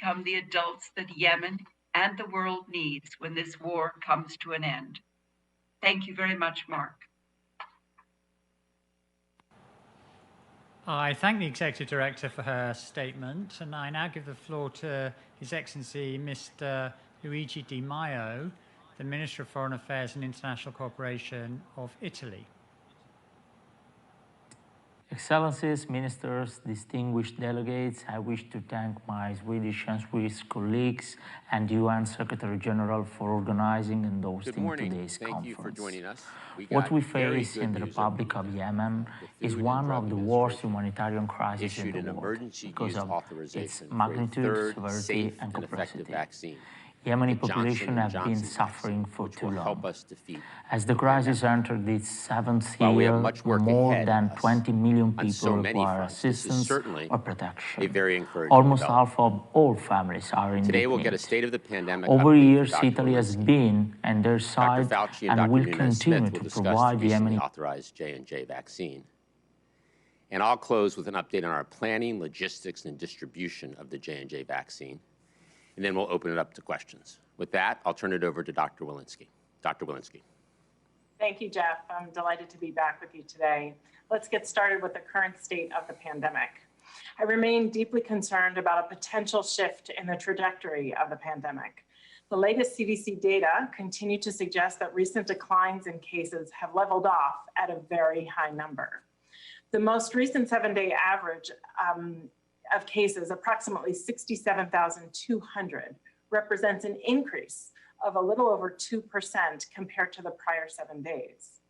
become the adults that Yemen and the world needs when this war comes to an end. Thank you very much, Mark. I thank the Executive Director for her statement, and I now give the floor to His Excellency Mr. Luigi Di Maio, the Minister of Foreign Affairs and International Cooperation of Italy. Excellencies, Ministers, distinguished delegates, I wish to thank my Swedish and Swiss colleagues and UN Secretary General for organizing and hosting today's conference. Thank you for joining us. What we face in the Republic of Yemen is one of the worst humanitarian crises in the world because of its magnitude, severity, and complexity. Yemeni population have been suffering for too long. As the crisis entered its seventh year, more than 20 million people require assistance or protection. Almost half of all families are in need. Today we'll get a state of the pandemic. Over years, Italy has been on their side and will continue to provide the Yemeni authorized J&J vaccine. And I'll close with an update on our planning, logistics, and distribution of the J&J vaccine. And then we'll open it up to questions. With that, I'll turn it over to Dr. Walensky. Dr. Walensky. Thank you, Jeff. I'm delighted to be back with you today. Let's get started with the current state of the pandemic. I remain deeply concerned about a potential shift in the trajectory of the pandemic. The latest CDC data continue to suggest that recent declines in cases have leveled off at a very high number. The most recent 7-day average of cases, approximately 67,200, represents an increase of a little over 2% compared to the prior 7 days.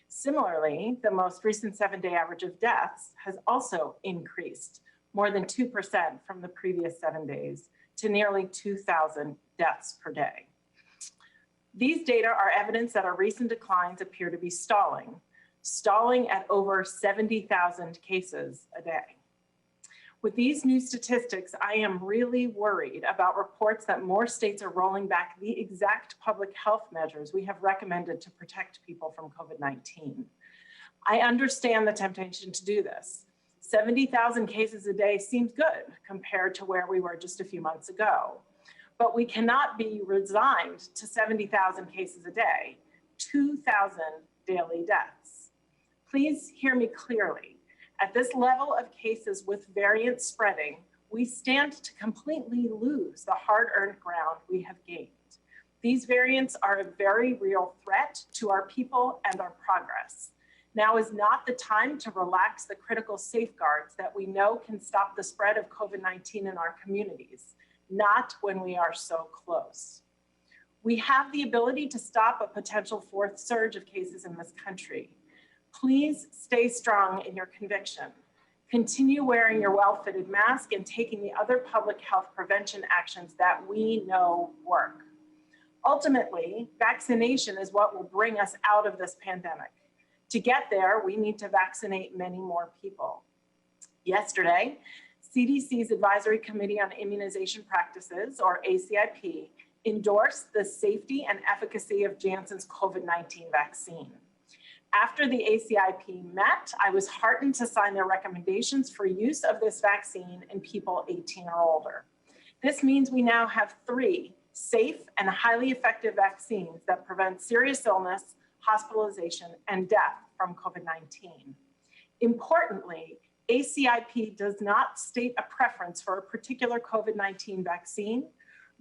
Similarly, the most recent 7-day average of deaths has also increased more than 2% from the previous 7 days to nearly 2,000 deaths per day. These data are evidence that our recent declines appear to be stalling at over 70,000 cases a day. With these new statistics, I am really worried about reports that more states are rolling back the exact public health measures we have recommended to protect people from COVID-19. I understand the temptation to do this. 70,000 cases a day seems good compared to where we were just a few months ago. But we cannot be resigned to 70,000 cases a day, 2,000 daily deaths. Please hear me clearly. At this level of cases with variants spreading, we stand to completely lose the hard-earned ground we have gained. These variants are a very real threat to our people and our progress. Now is not the time to relax the critical safeguards that we know can stop the spread of COVID-19 in our communities, not when we are so close. We have the ability to stop a potential fourth surge of cases in this country. Please stay strong in your conviction. Continue wearing your well-fitted mask and taking the other public health prevention actions that we know work. Ultimately, vaccination is what will bring us out of this pandemic. To get there, we need to vaccinate many more people. Yesterday, CDC's Advisory Committee on Immunization Practices, or ACIP, endorsed the safety and efficacy of Janssen's COVID-19 vaccine. After the ACIP met, I was heartened to sign their recommendations for use of this vaccine in people 18 or older. This means we now have 3 safe and highly effective vaccines that prevent serious illness, hospitalization, and death from COVID-19. Importantly, ACIP does not state a preference for a particular COVID-19 vaccine.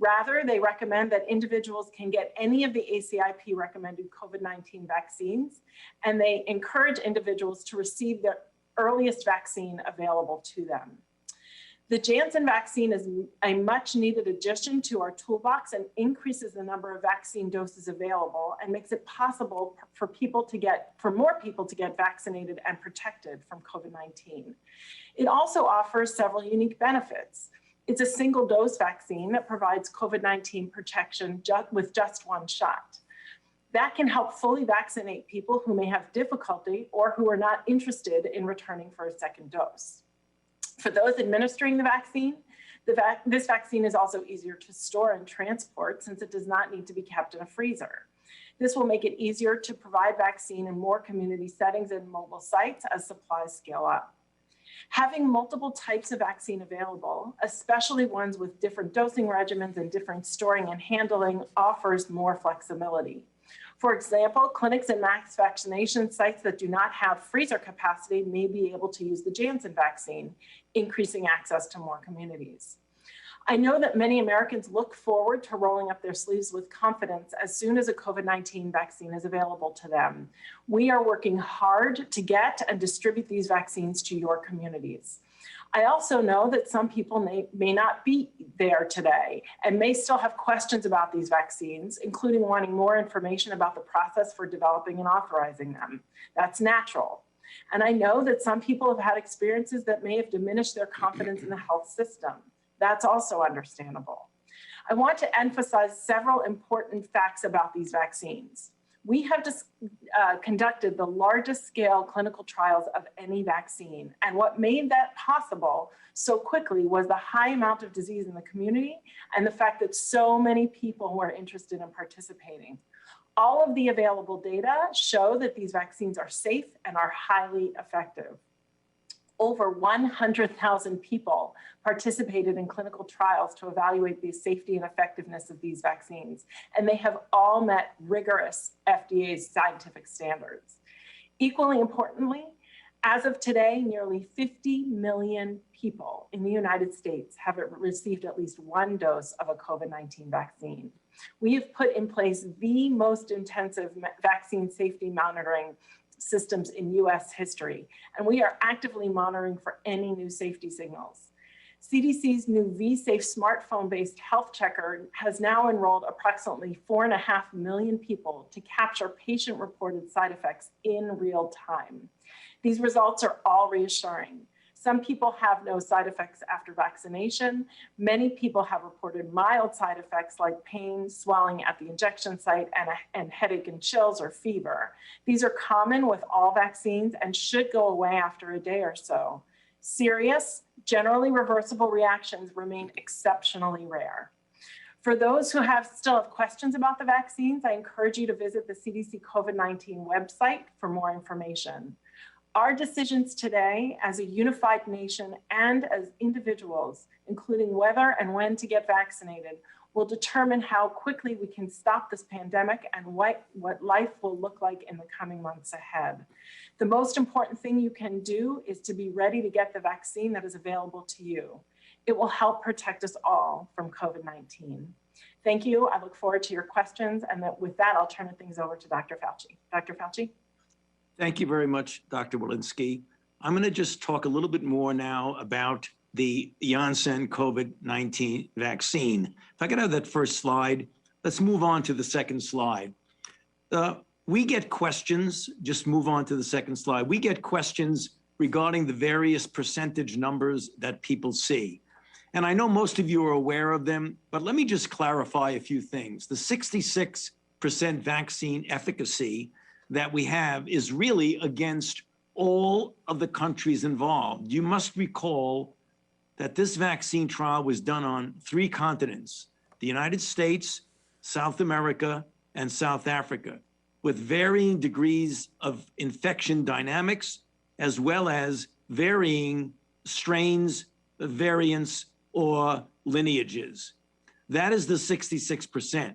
Rather, they recommend that individuals can get any of the ACIP recommended COVID-19 vaccines, and they encourage individuals to receive the earliest vaccine available to them. The Janssen vaccine is a much needed addition to our toolbox and increases the number of vaccine doses available and makes it possible for more people to get vaccinated and protected from COVID-19. It also offers several unique benefits. It's a single dose vaccine that provides COVID-19 protection with just one shot. That can help fully vaccinate people who may have difficulty or who are not interested in returning for a second dose. For those administering the vaccine, this vaccine is also easier to store and transport since it does not need to be kept in a freezer. This will make it easier to provide vaccine in more community settings and mobile sites as supplies scale up. Having multiple types of vaccine available, especially ones with different dosing regimens and different storing and handling, offers more flexibility. For example, clinics and mass vaccination sites that do not have freezer capacity may be able to use the Janssen vaccine, increasing access to more communities. I know that many Americans look forward to rolling up their sleeves with confidence as soon as a COVID-19 vaccine is available to them. We are working hard to get and distribute these vaccines to your communities. I also know that some people may not be there today and may still have questions about these vaccines, including wanting more information about the process for developing and authorizing them. That's natural. And I know that some people have had experiences that may have diminished their confidence in the health system. That's also understandable. I want to emphasize several important facts about these vaccines. We have conducted the largest scale clinical trials of any vaccine, and what made that possible so quickly was the high amount of disease in the community and the fact that so many people were interested in participating. All of the available data show that these vaccines are safe and are highly effective. Over 100,000 people participated in clinical trials to evaluate the safety and effectiveness of these vaccines, and they have all met rigorous FDA scientific standards. Equally importantly, as of today, nearly 50 million people in the United States have received at least one dose of a COVID-19 vaccine. We have put in place the most intensive vaccine safety monitoring systems in US history, and we are actively monitoring for any new safety signals. CDC's new vSafe smartphone-based health checker has now enrolled approximately 4.5 million people to capture patient-reported side effects in real time. These results are all reassuring. Some people have no side effects after vaccination. Many people have reported mild side effects like pain, swelling at the injection site, and headache and chills or fever. These are common with all vaccines and should go away after a day or so. Serious, generally reversible reactions remain exceptionally rare. For those who still have questions about the vaccines, I encourage you to visit the CDC COVID-19 website for more information. Our decisions today as a unified nation and as individuals, including whether and when to get vaccinated, will determine how quickly we can stop this pandemic and what life will look like in the coming months ahead. The most important thing you can do is to be ready to get the vaccine that is available to you. It will help protect us all from COVID-19. Thank you. I look forward to your questions. And with that, I'll turn things over to Dr. Fauci. Dr. Fauci? Thank you very much, Dr. Walensky. I'm going to just talk a little bit more now about the Janssen COVID-19 vaccine. If I could have that first slide, let's move on to the second slide. We get questions, just move on to the second slide. We get questions regarding the various percentage numbers that people see. And I know most of you are aware of them, but let me just clarify a few things. The 66% vaccine efficacy that we have is really against all of the countries involved. You must recall that this vaccine trial was done on 3 continents, the United States, South America, and South Africa, with varying degrees of infection dynamics, as well as varying strains, variants, or lineages. That is the 66%.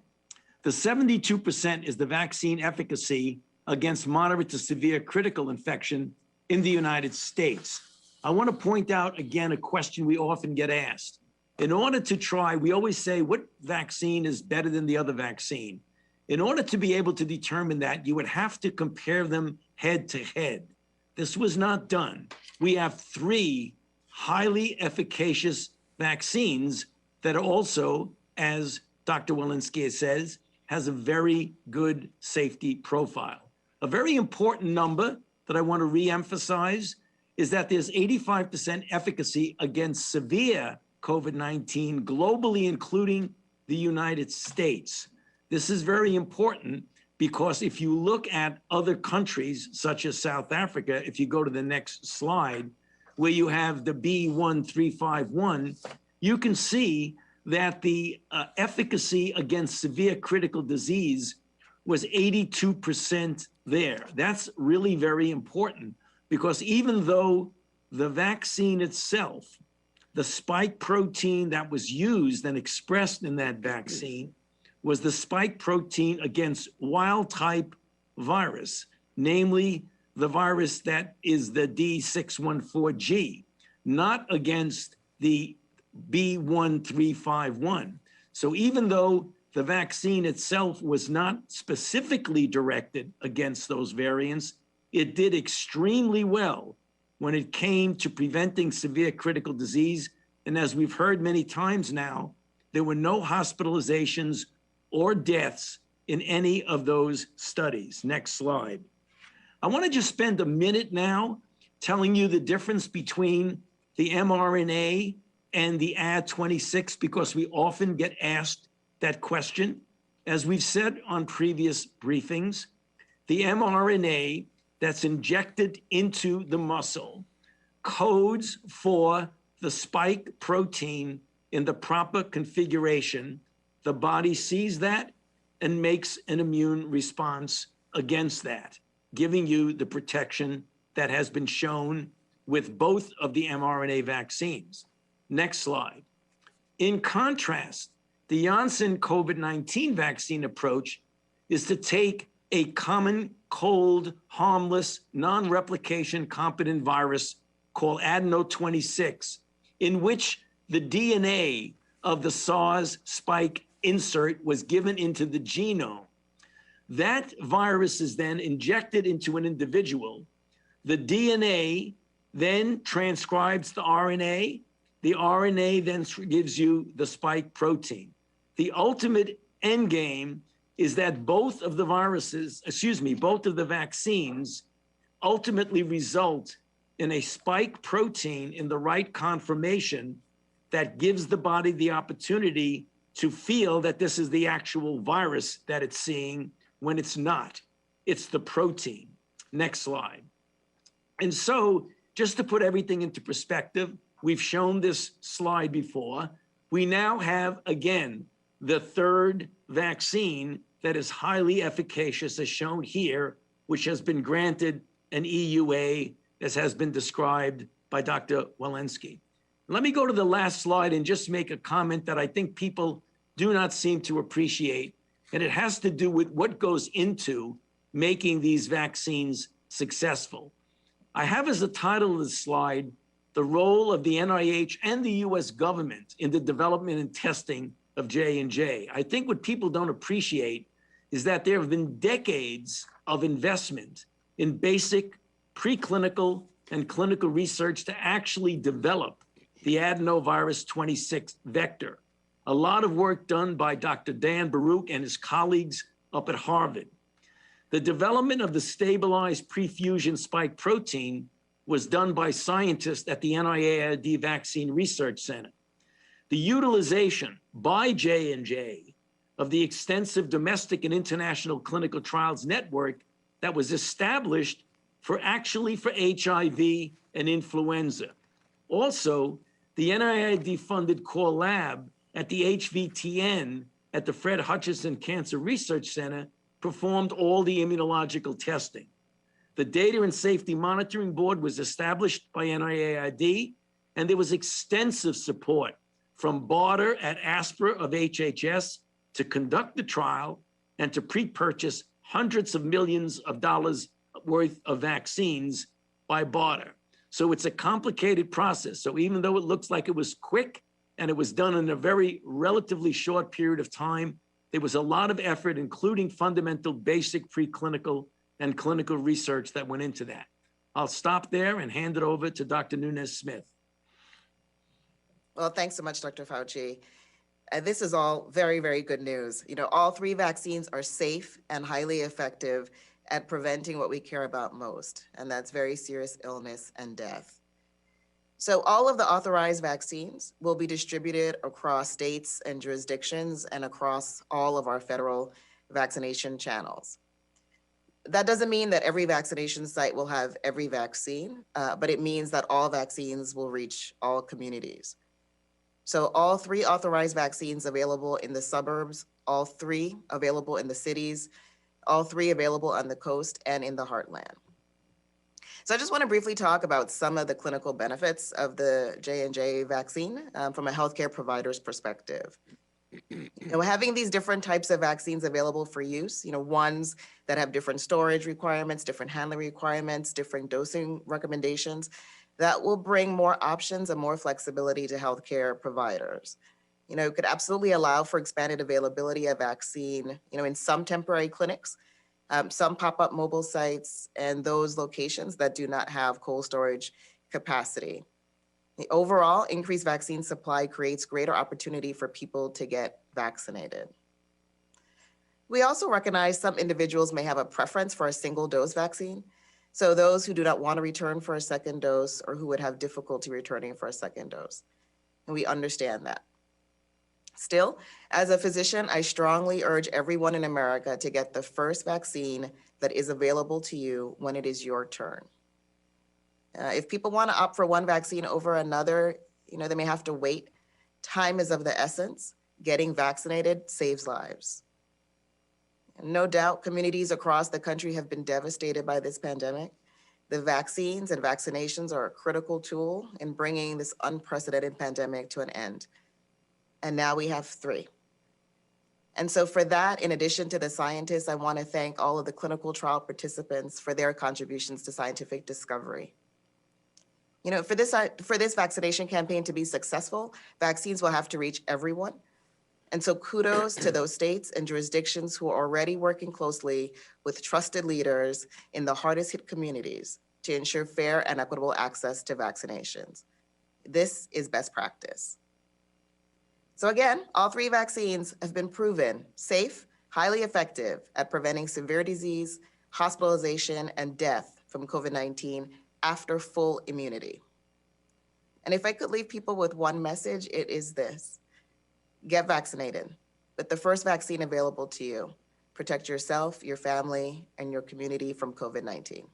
The 72% is the vaccine efficacy against moderate to severe critical infection in the United States. I want to point out again a question we often get asked. In order to try, we always say, what vaccine is better than the other vaccine? In order to be able to determine that, you would have to compare them head to head. This was not done. We have 3 highly efficacious vaccines that are also, as Dr. Walensky says, has a very good safety profile. A very important number that I want to re-emphasize is that there's 85% efficacy against severe COVID-19 globally, including the United States. This is very important because if you look at other countries, such as South Africa, if you go to the next slide, where you have the B1351, you can see that the efficacy against severe critical disease was 82% there. That's really very important because even though the vaccine itself, the spike protein that was used and expressed in that vaccine was the spike protein against wild type virus, namely the virus that is the D614G, not against the B1351. So even though the vaccine itself was not specifically directed against those variants, it did extremely well when it came to preventing severe critical disease. And as we've heard many times now, there were no hospitalizations or deaths in any of those studies. Next slide. I want to just spend a minute now telling you the difference between the mRNA and the Ad26, because we often get asked that question. As we've said on previous briefings, the mRNA that's injected into the muscle codes for the spike protein in the proper configuration. The body sees that and makes an immune response against that, giving you the protection that has been shown with both of the mRNA vaccines. Next slide. In contrast, the Janssen COVID-19 vaccine approach is to take a common cold, harmless, non-replication competent virus called adeno26, in which the DNA of the SARS spike insert was given into the genome. That virus is then injected into an individual. The DNA then transcribes the RNA. The RNA then gives you the spike protein. The ultimate end game is that both of the vaccines ultimately result in a spike protein in the right conformation that gives the body the opportunity to feel that this is the actual virus that it's seeing when it's not. It's the protein. Next slide. And so, just to put everything into perspective, we've shown this slide before. We now have, again, the third vaccine that is highly efficacious, as shown here, which has been granted an EUA, as has been described by Dr. Walensky. Let me go to the last slide and just make a comment that I think people do not seem to appreciate, and it has to do with what goes into making these vaccines successful. I have as the title of the slide, the role of the NIH and the US government in the development and testing of J&J. I think what people don't appreciate is that there have been decades of investment in basic preclinical and clinical research to actually develop the adenovirus 26 vector. A lot of work done by Dr. Dan Baruch and his colleagues up at Harvard. The development of the stabilized prefusion spike protein was done by scientists at the NIAID Vaccine Research Center. The utilization by J&J of the extensive domestic and international clinical trials network that was established for HIV and influenza. Also, the NIAID-funded core lab at the HVTN at the Fred Hutchinson Cancer Research Center performed all the immunological testing. The Data and Safety Monitoring Board was established by NIAID, and there was extensive support from BARDA at ASPR of HHS to conduct the trial and to pre-purchase hundreds of millions of dollars worth of vaccines by BARDA. So it's a complicated process. So even though it looks like it was quick and it was done in a very relatively short period of time, there was a lot of effort, including fundamental basic preclinical and clinical research that went into that. I'll stop there and hand it over to Dr. Nunes-Smith. Well, thanks so much, Dr. Fauci. This is all very, very good news. You know, all three vaccines are safe and highly effective at preventing what we care about most, and that's very serious illness and death. So all of the authorized vaccines will be distributed across states and jurisdictions and across all of our federal vaccination channels. That doesn't mean that every vaccination site will have every vaccine, but it means that all vaccines will reach all communities. So all three authorized vaccines available in the suburbs, all three available in the cities, all three available on the coast and in the heartland. So I just want to briefly talk about some of the clinical benefits of the J&J vaccine from a healthcare provider's perspective. Having these different types of vaccines available for use, ones that have different storage requirements, different handling requirements, different dosing recommendations, that will bring more options and more flexibility to healthcare providers. It could absolutely allow for expanded availability of vaccine, in some temporary clinics, some pop-up mobile sites, and those locations that do not have cold storage capacity. The overall increased vaccine supply creates greater opportunity for people to get vaccinated. We also recognize some individuals may have a preference for a single dose vaccine. So those who do not want to return for a second dose or who would have difficulty returning for a second dose. And we understand that. Still, as a physician, I strongly urge everyone in America to get the first vaccine that is available to you when it is your turn. If people want to opt for one vaccine over another, they may have to wait. Time is of the essence. Getting vaccinated saves lives. No doubt, communities across the country have been devastated by this pandemic. The vaccines and vaccinations are a critical tool in bringing this unprecedented pandemic to an end. And now we have 3. And so for that, in addition to the scientists, I want to thank all of the clinical trial participants for their contributions to scientific discovery. For this vaccination campaign to be successful, vaccines will have to reach everyone. And so kudos to those states and jurisdictions who are already working closely with trusted leaders in the hardest hit communities to ensure fair and equitable access to vaccinations. This is best practice. So again, all 3 vaccines have been proven safe, highly effective at preventing severe disease, hospitalization, and death from COVID-19 after full immunity. And if I could leave people with one message, it is this: get vaccinated with the first vaccine available to you. Protect yourself, your family, and your community from COVID-19.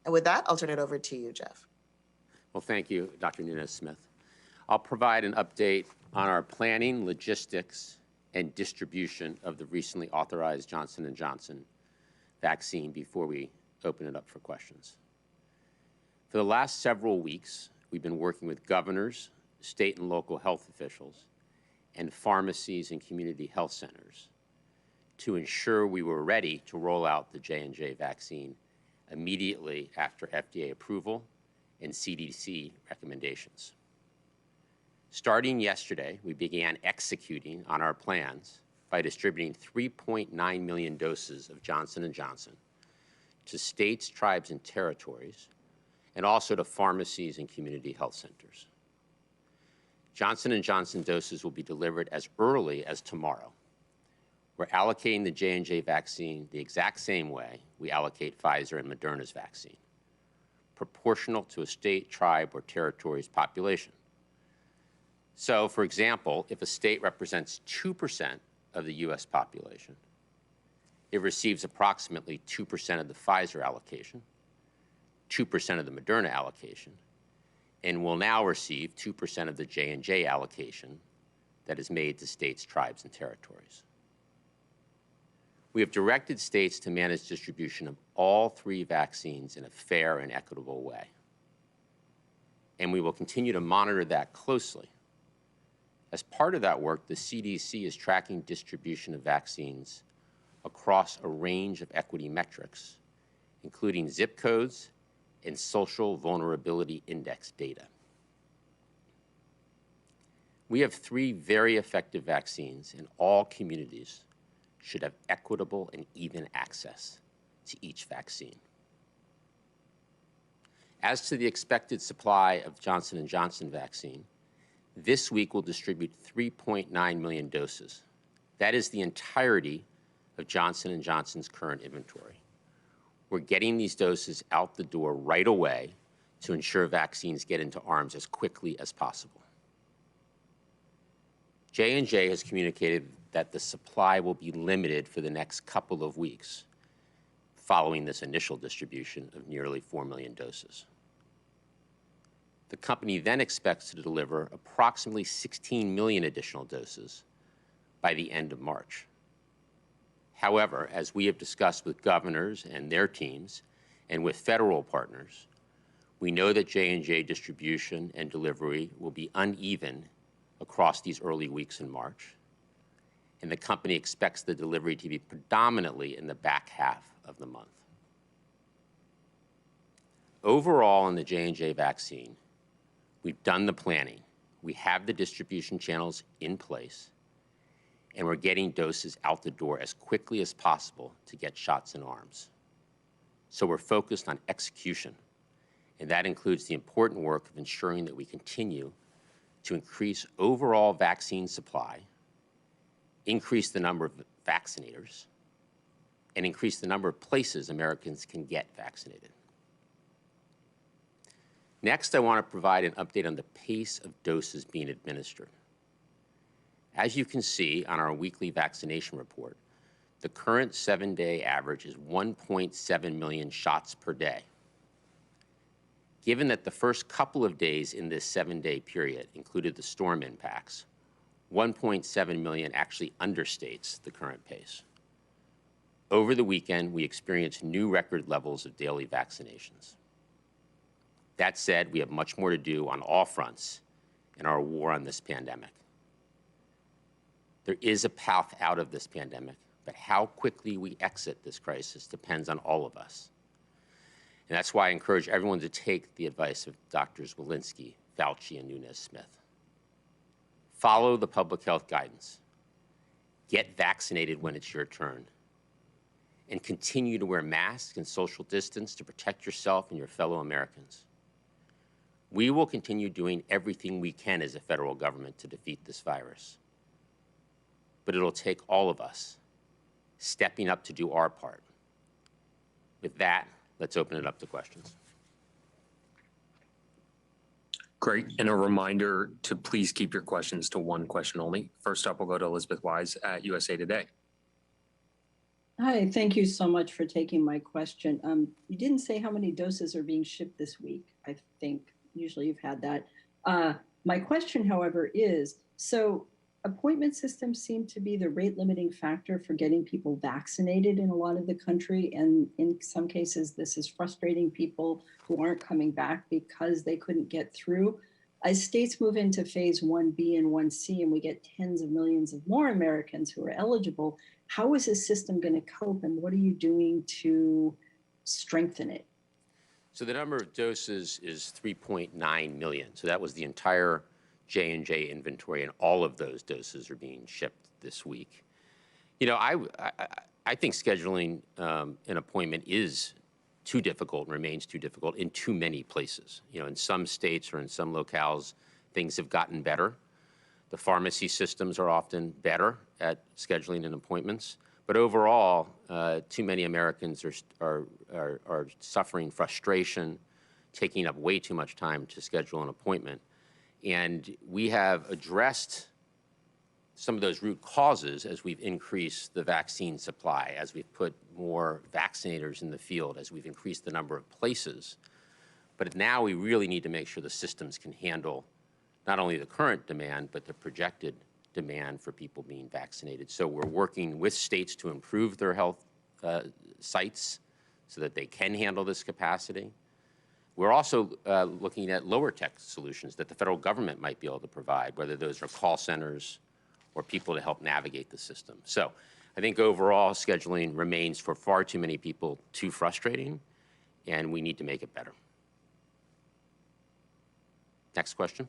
And with that, I'll turn it over to you, Jeff. Well, thank you, Dr. Nunez-Smith. I'll provide an update on our planning, logistics, and distribution of the recently authorized Johnson & Johnson vaccine before we open it up for questions. For the last several weeks, we've been working with governors, state and local health officials, and pharmacies and community health centers to ensure we were ready to roll out the J&J vaccine immediately after FDA approval and CDC recommendations. Starting yesterday, we began executing on our plans by distributing 3.9 million doses of Johnson & Johnson to states, tribes, and territories, and also to pharmacies and community health centers. Johnson & Johnson doses will be delivered as early as tomorrow. We're allocating the J&J vaccine the exact same way we allocate Pfizer and Moderna's vaccine, proportional to a state, tribe, or territory's population. So, for example, if a state represents 2% of the U.S. population, it receives approximately 2% of the Pfizer allocation, 2% of the Moderna allocation, and will now receive 2% of the J&J allocation that is made to states, tribes, and territories. We have directed states to manage distribution of all 3 vaccines in a fair and equitable way. And we will continue to monitor that closely. As part of that work, the CDC is tracking distribution of vaccines across a range of equity metrics, including zip codes and social vulnerability index data. We have 3 very effective vaccines, and all communities should have equitable and even access to each vaccine. As to the expected supply of Johnson & Johnson vaccine, this week we'll distribute 3.9 million doses. That is the entirety of Johnson & Johnson's current inventory. We're getting these doses out the door right away to ensure vaccines get into arms as quickly as possible. J&J has communicated that the supply will be limited for the next couple of weeks following this initial distribution of nearly 4 million doses. The company then expects to deliver approximately 16 million additional doses by the end of March. However, as we have discussed with governors and their teams, and with federal partners, we know that J&J distribution and delivery will be uneven across these early weeks in March, and the company expects the delivery to be predominantly in the back half of the month. Overall, in the J&J vaccine, we've done the planning. We have the distribution channels in place, and we're getting doses out the door as quickly as possible to get shots in arms. So we're focused on execution, and that includes the important work of ensuring that we continue to increase overall vaccine supply, increase the number of vaccinators, and increase the number of places Americans can get vaccinated. Next, I want to provide an update on the pace of doses being administered. As you can see on our weekly vaccination report, the current 7-day average is 1.7 million shots per day. Given that the first couple of days in this 7-day period included the storm impacts, 1.7 million actually understates the current pace. Over the weekend, we experienced new record levels of daily vaccinations. That said, we have much more to do on all fronts in our war on this pandemic. There is a path out of this pandemic, but how quickly we exit this crisis depends on all of us. And that's why I encourage everyone to take the advice of Drs. Walensky, Fauci, and Nunes-Smith. Follow the public health guidance. Get vaccinated when it's your turn. And continue to wear masks and social distance to protect yourself and your fellow Americans. We will continue doing everything we can as a federal government to defeat this virus. But it'll take all of us stepping up to do our part. With that, let's open it up to questions. Great. And a reminder to please keep your questions to one question only. First up, we'll go to Elizabeth Wise at USA Today. Hi, thank you so much for taking my question. You didn't say how many doses are being shipped this week. I think usually you've had that. My question, however, is, so appointment systems seem to be the rate limiting factor for getting people vaccinated in a lot of the country. And in some cases, this is frustrating people who aren't coming back because they couldn't get through. As states move into phase 1B and 1C, and we get tens of millions of more Americans who are eligible, how is this system going to cope, and what are you doing to strengthen it? So the number of doses is 3.9 million. So that was the entire J&J inventory, and all of those doses are being shipped this week. You know, I think scheduling an appointment is too difficult and remains too difficult in too many places. You know, in some states or in some locales, things have gotten better. The pharmacy systems are often better at scheduling and appointments. But overall, too many Americans are suffering frustration, taking up way too much time to schedule an appointment. And we have addressed some of those root causes as we've increased the vaccine supply, as we've put more vaccinators in the field, as we've increased the number of places. But now we really need to make sure the systems can handle not only the current demand, but the projected demand for people being vaccinated. So we're working with states to improve their health sites so that they can handle this capacity. We're also looking at lower tech solutions that the federal government might be able to provide, whether those are call centers or people to help navigate the system. So I think overall scheduling remains for far too many people too frustrating, and we need to make it better. Next question.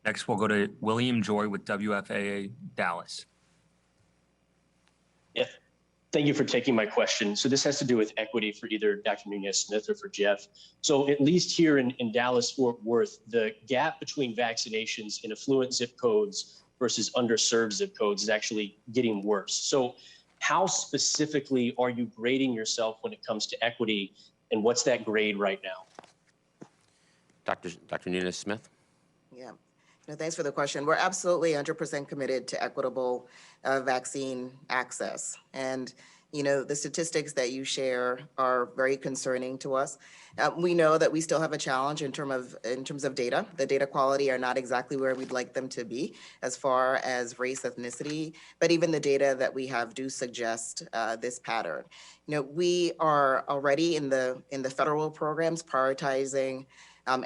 Next, we'll go to William Joy with WFAA Dallas. Yeah, thank you for taking my question. So this has to do with equity for either Dr. Nunes-Smith or for Jeff. So at least here in Dallas-Fort Worth, the gap between vaccinations in affluent zip codes versus underserved zip codes is actually getting worse. So how specifically are you grading yourself when it comes to equity, and what's that grade right now? Dr. Nunes-Smith? Yeah. No, thanks for the question. We're absolutely 100% committed to equitable vaccine access. And You know, the statistics that you share are very concerning to us. We know that we still have a challenge in terms of data. The data quality are not exactly where we'd like them to be as far as race, ethnicity, but even the data that we have do suggest this pattern. You know, we are already in the federal programs prioritizing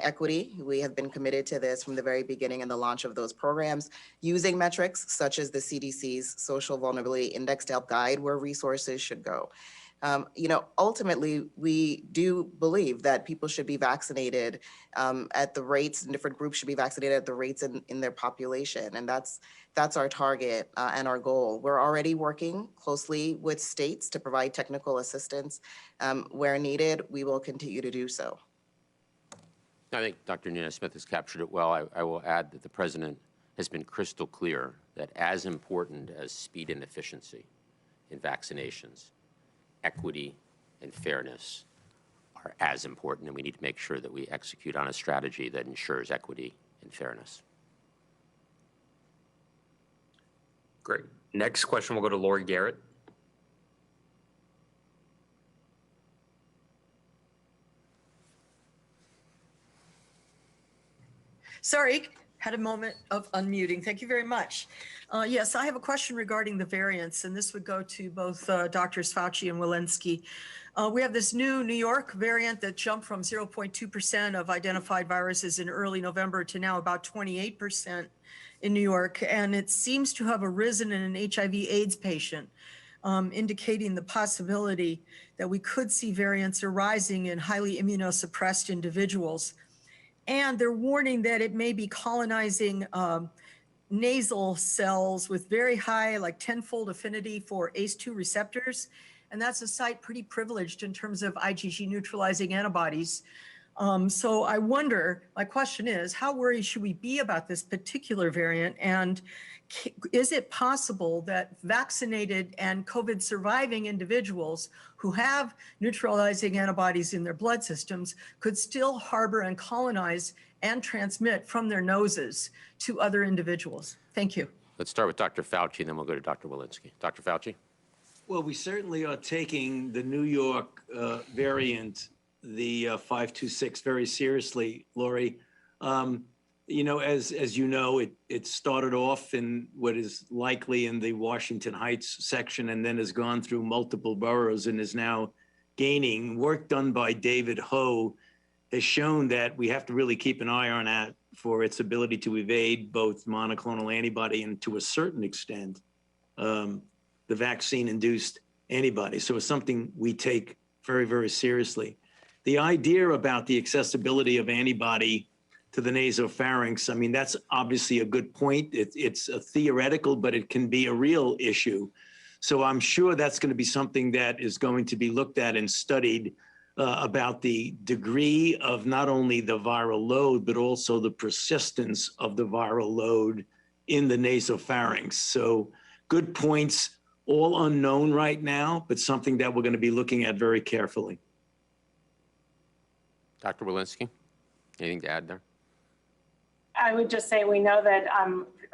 equity. We have been committed to this from the very beginning and the launch of those programs, using metrics such as the CDC's Social Vulnerability Index to help guide where resources should go. You know, ultimately, we do believe that people should be vaccinated at the rates, and different groups should be vaccinated at the rates in their population. And that's our target and our goal. We're already working closely with states to provide technical assistance. Where needed, we will continue to do so. I think Dr. Nunez-Smith has captured it well. I will add that the President has been crystal clear that as important as speed and efficiency in vaccinations, equity and fairness are as important, and we need to make sure that we execute on a strategy that ensures equity and fairness. Great. Next question will go to Lori Garrett. Sorry, had a moment of unmuting. Thank you very much. Yes, I have a question regarding the variants, and this would go to both Drs. Fauci and Walensky. We have this new New York variant that jumped from 0.2% of identified viruses in early November to now about 28% in New York, and it seems to have arisen in an HIV/AIDS patient, indicating the possibility that we could see variants arising in highly immunosuppressed individuals. And they're warning that it may be colonizing nasal cells with very high, like 10-fold affinity for ACE2 receptors. And that's a site pretty privileged in terms of IgG neutralizing antibodies. So I wonder, my question is, how worried should we be about this particular variant? And is it possible that vaccinated and COVID surviving individuals who have neutralizing antibodies in their blood systems could still harbor and colonize and transmit from their noses to other individuals? Thank you. Let's start with Dr. Fauci, and then we'll go to Dr. Walensky. Dr. Fauci? Well, we certainly are taking the New York variant, the 526, very seriously, Lori. You know, as you know, it started off in what is likely in the Washington Heights section and then has gone through multiple boroughs and is now gaining. Work done by David Ho has shown that we have to really keep an eye on that for its ability to evade both monoclonal antibody and, to a certain extent, the vaccine-induced antibody. So it's something we take very, very seriously. The idea about the accessibility of antibody to the nasopharynx, I mean, that's obviously a good point. It's a theoretical, but it can be a real issue. So I'm sure that's going to be something that is going to be looked at and studied about the degree of not only the viral load, but also the persistence of the viral load in the nasopharynx. So good points, all unknown right now, but something that we're going to be looking at very carefully. Dr. Walensky, anything to add there? I would just say we know that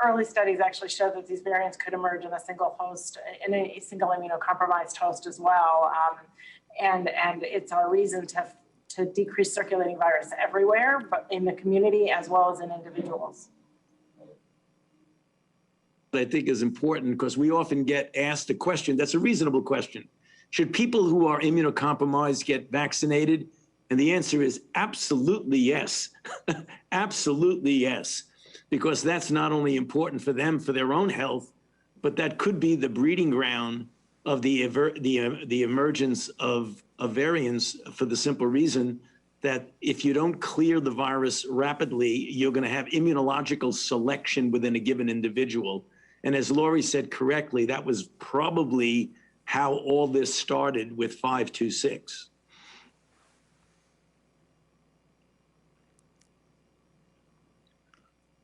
early studies actually show that these variants could emerge in a single host, in a single immunocompromised host as well. And it's our reason to decrease circulating virus everywhere, but in the community as well as in individuals. I think is important because we often get asked a question that's a reasonable question. Should people who are immunocompromised get vaccinated? And the answer is absolutely yes. Absolutely yes. Because that's not only important for them, for their own health, but that could be the breeding ground of the emergence of variants, for the simple reason that if you don't clear the virus rapidly, you're going to have immunological selection within a given individual. And as Lori said correctly, that was probably how all this started with 526.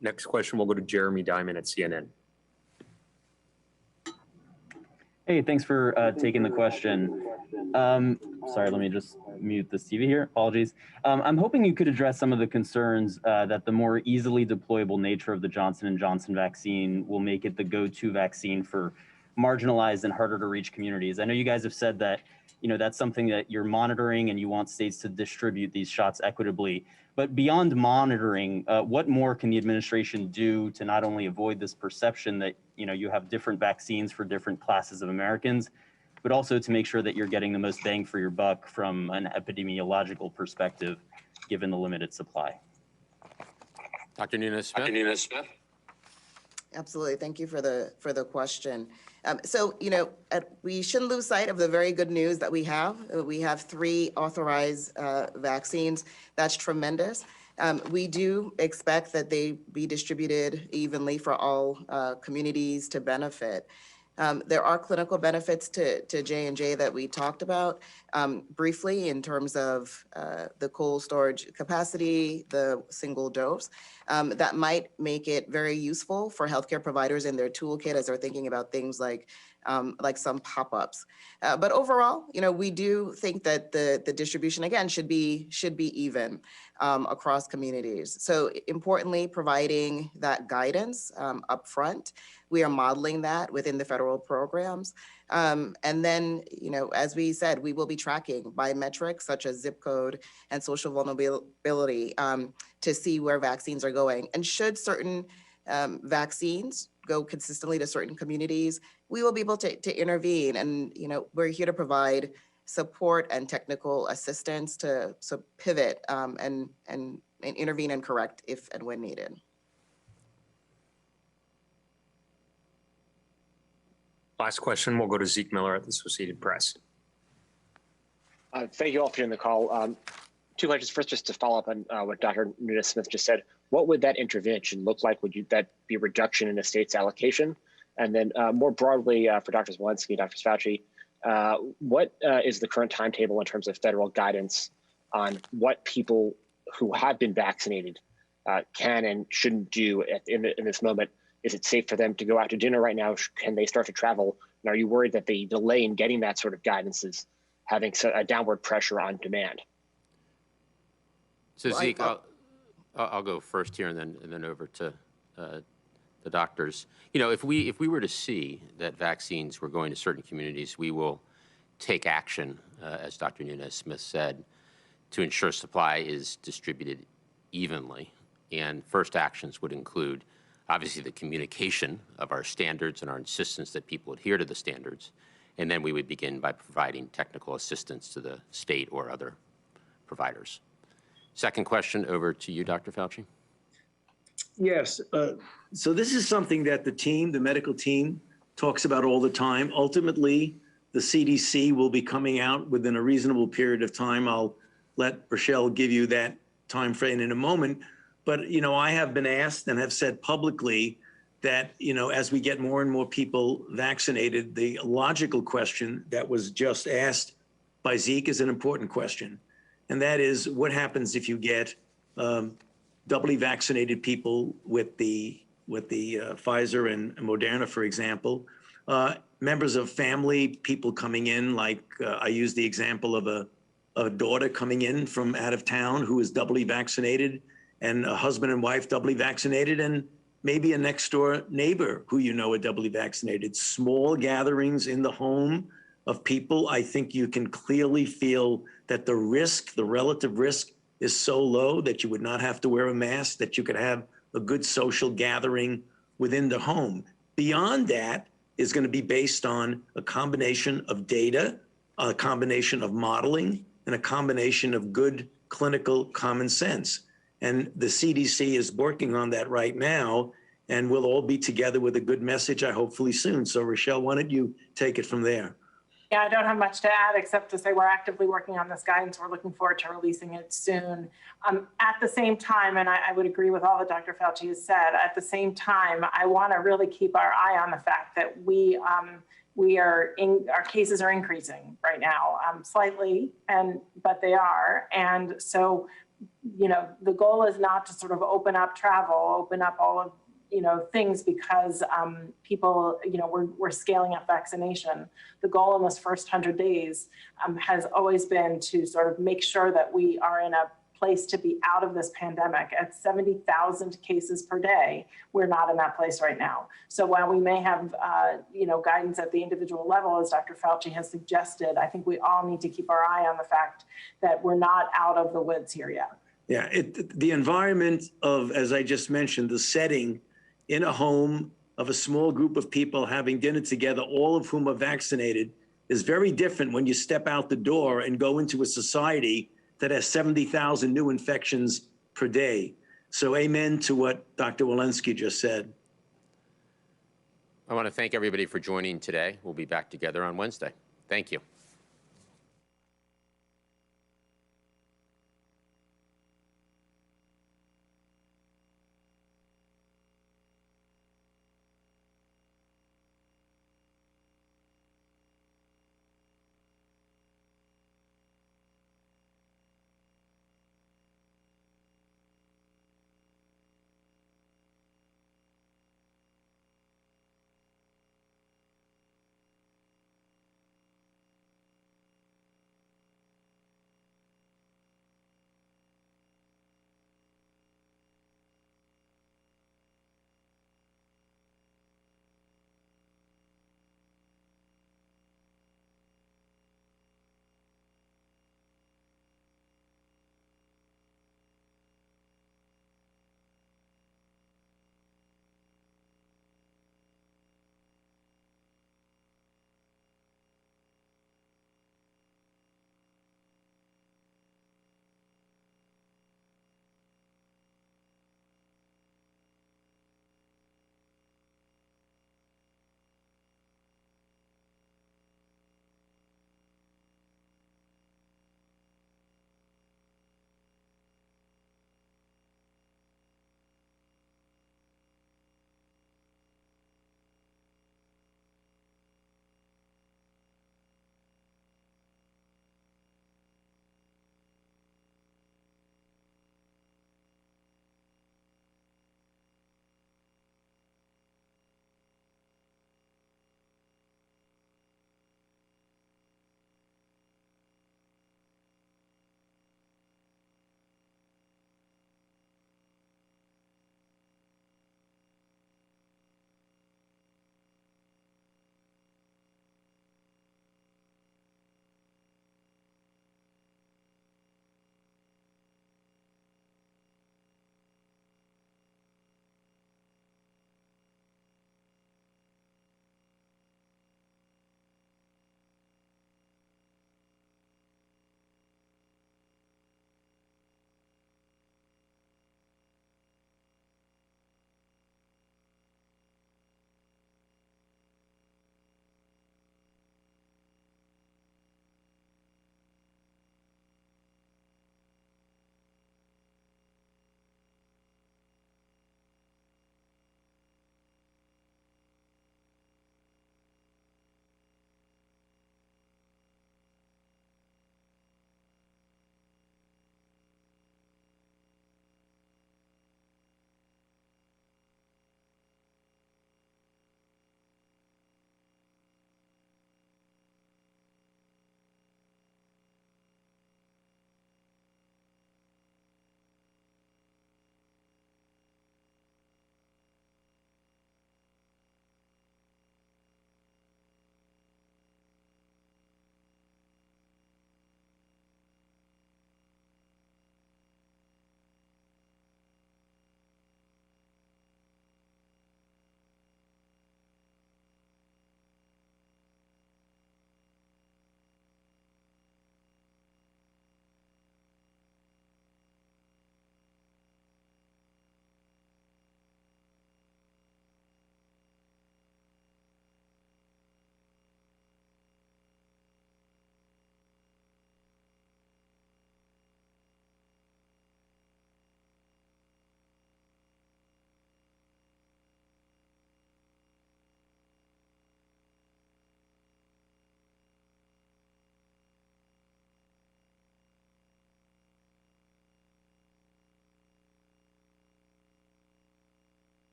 Next question will go to Jeremy Diamond at CNN. Hey, thanks for taking the question. Sorry, let me just mute this TV here. Apologies. I'm hoping you could address some of the concerns that the more easily deployable nature of the Johnson & Johnson vaccine will make it the go-to vaccine for marginalized and harder to reach communities. I know you guys have said that, that's something that you're monitoring and you want states to distribute these shots equitably. But beyond monitoring, what more can the administration do to not only avoid this perception that, you have different vaccines for different classes of Americans, but also to make sure that you're getting the most bang for your buck from an epidemiological perspective, given the limited supply? Dr. Nunez-Smith. Absolutely. Thank you for the question. So, we shouldn't lose sight of the very good news that we have. We have 3 authorized vaccines. That's tremendous. We do expect that they be distributed evenly for all communities to benefit. There are clinical benefits to J&J that we talked about briefly in terms of the cold storage capacity, the single dose. That might make it very useful for healthcare providers in their toolkit as they're thinking about things like some pop-ups. But overall, we do think that the distribution, again, should be even across communities. So importantly, providing that guidance upfront. We are modeling that within the federal programs. And then, as we said, we will be tracking biometrics such as zip code and social vulnerability to see where vaccines are going. And should certain vaccines go consistently to certain communities, we will be able to intervene. And, we're here to provide support and technical assistance to pivot and intervene and correct if and when needed. Last question, we'll go to Zeke Miller at the Associated Press. Thank you all for doing the call. 2 questions. First, just to follow up on what Dr. Nunez-Smith just said, what would that intervention look like? Would that be reduction in a state's allocation? And then more broadly for Drs. Walensky and Dr. Fauci, what is the current timetable in terms of federal guidance on what people who have been vaccinated can and shouldn't do in this moment? Is it safe for them to go out to dinner right now? Can they start to travel? And are you worried that the delay in getting that sort of guidance is having a downward pressure on demand? So Zeke, I'll go first here and then over to the doctors. If we were to see that vaccines were going to certain communities, we will take action, as Dr. Nunez-Smith said, to ensure supply is distributed evenly. And first actions would include, obviously, the communication of our standards and our insistence that people adhere to the standards. And then we would begin by providing technical assistance to the state or other providers. Second question, over to you, Dr. Fauci. Yes. So this is something that the medical team talks about all the time. Ultimately, the CDC will be coming out within a reasonable period of time. I'll let Rochelle give you that time frame in a moment. But, I have been asked and have said publicly that, as we get more and more people vaccinated, the logical question that was just asked by Zeke is an important question. And that is, what happens if you get doubly vaccinated people with the Pfizer and Moderna, for example, members of family, people coming in, like I use the example of a daughter coming in from out of town who is doubly vaccinated, and a husband and wife doubly vaccinated, and maybe a next door neighbor who are doubly vaccinated. Small gatherings in the home of people, I think you can clearly feel that the relative risk is so low that you would not have to wear a mask, that you could have a good social gathering within the home. Beyond that is going to be based on a combination of data, a combination of modeling, and a combination of good clinical common sense. And the CDC is working on that right now, and we'll all be together with a good message, hopefully soon. So Rochelle, why don't you take it from there? Yeah, I don't have much to add except to say we're actively working on this guidance. We're looking forward to releasing it soon. At the same time, and I would agree with all that Dr. Fauci has said, at the same time, I want to really keep our eye on the fact that our cases are increasing right now, slightly, but they are. And so, the goal is not to sort of open up travel, open up all of things because people, we're scaling up vaccination. The goal in this first 100 days has always been to sort of make sure that we are in a place to be out of this pandemic. At 70,000 cases per day, we're not in that place right now. So while we may have, guidance at the individual level, as Dr. Fauci has suggested, I think we all need to keep our eye on the fact that we're not out of the woods here yet. Yeah, the environment of, as I just mentioned, the setting in a home of a small group of people having dinner together, all of whom are vaccinated, is very different when you step out the door and go into a society that has 70,000 new infections per day. So amen to what Dr. Walensky just said. I want to thank everybody for joining today. We'll be back together on Wednesday. Thank you.